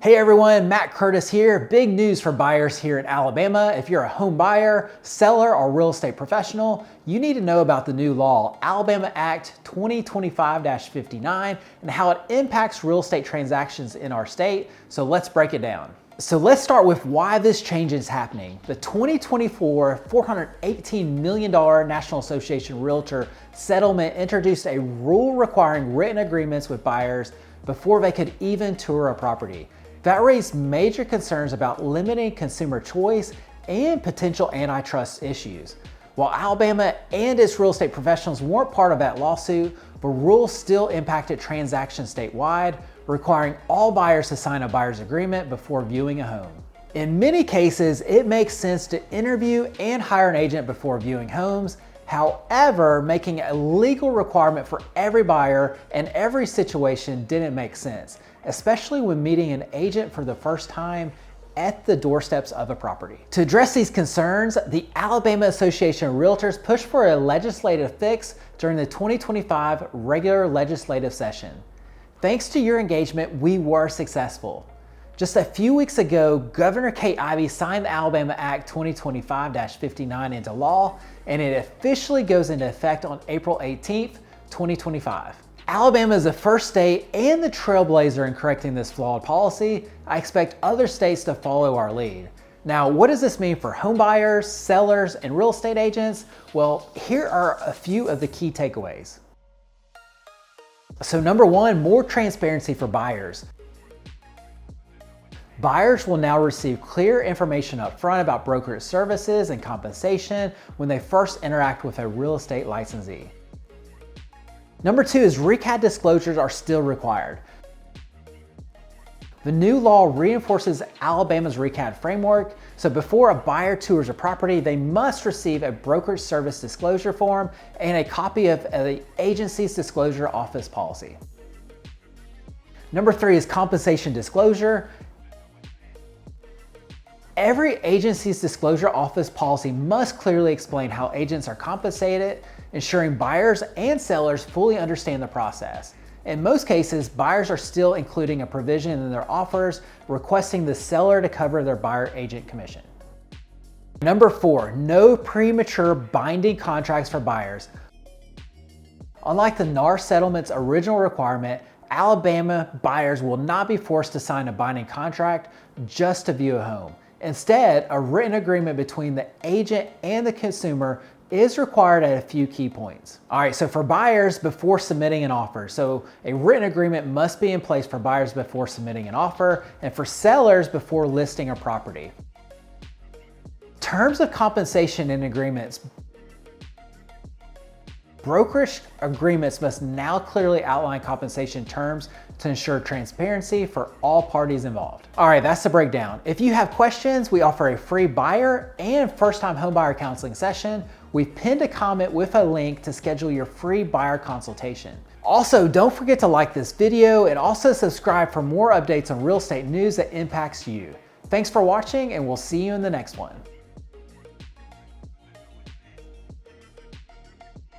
Hey everyone, Matt Curtis here. Big news for buyers here in Alabama. If you're a home buyer, seller, or real estate professional, you need to know about the new law, Alabama Act 2025-59, and how it impacts real estate transactions in our state. So let's break it down. So let's start with why this change is happening. The 2024 $418 million National Association of Realtors settlement introduced a rule requiring written agreements with buyers before they could even tour a property. That raised major concerns about limiting consumer choice and potential antitrust issues. While Alabama and its real estate professionals weren't part of that lawsuit, the rule still impacted transactions statewide, requiring all buyers to sign a buyer's agreement before viewing a home. In many cases, it makes sense to interview and hire an agent before viewing homes. However, making a legal requirement for every buyer and every situation didn't make sense, especially when meeting an agent for the first time at the doorsteps of a property. To address these concerns, the Alabama Association of Realtors pushed for a legislative fix during the 2025 regular legislative session. Thanks to your engagement, we were successful. Just a few weeks ago, Governor Kate Ivey signed the Alabama Act 2025-59 into law, and it officially goes into effect on April 18th, 2025. Alabama is the first state and the trailblazer in correcting this flawed policy. I expect other states to follow our lead. Now, what does this mean for home buyers, sellers, and real estate agents? Well, here are a few of the key takeaways. So number one, more transparency for buyers. Buyers will now receive clear information up front about brokerage services and compensation when they first interact with a real estate licensee. Number two is RECAD disclosures are still required. The new law reinforces Alabama's RECAD framework, so before a buyer tours a property, they must receive a brokerage service disclosure form and a copy of the agency's disclosure office policy. Number three is compensation disclosure. Every agency's disclosure office policy must clearly explain how agents are compensated, ensuring buyers and sellers fully understand the process. In most cases, buyers are still including a provision in their offers requesting the seller to cover their buyer-agent commission. Number four, no premature binding contracts for buyers. Unlike the NAR settlement's original requirement, Alabama buyers will not be forced to sign a binding contract just to view a home. Instead, a written agreement between the agent and the consumer is required at a few key points. All right, so for buyers before submitting an offer. So a written agreement must be in place for buyers before submitting an offer and for sellers before listing a property. Terms of compensation in agreements. Brokerage agreements must now clearly outline compensation terms to ensure transparency for all parties involved. All right, that's the breakdown. If you have questions, we offer a free buyer and first-time homebuyer counseling session. We've pinned a comment with a link to schedule your free buyer consultation. Also, don't forget to like this video and also subscribe for more updates on real estate news that impacts you. Thanks for watching, and we'll see you in the next one.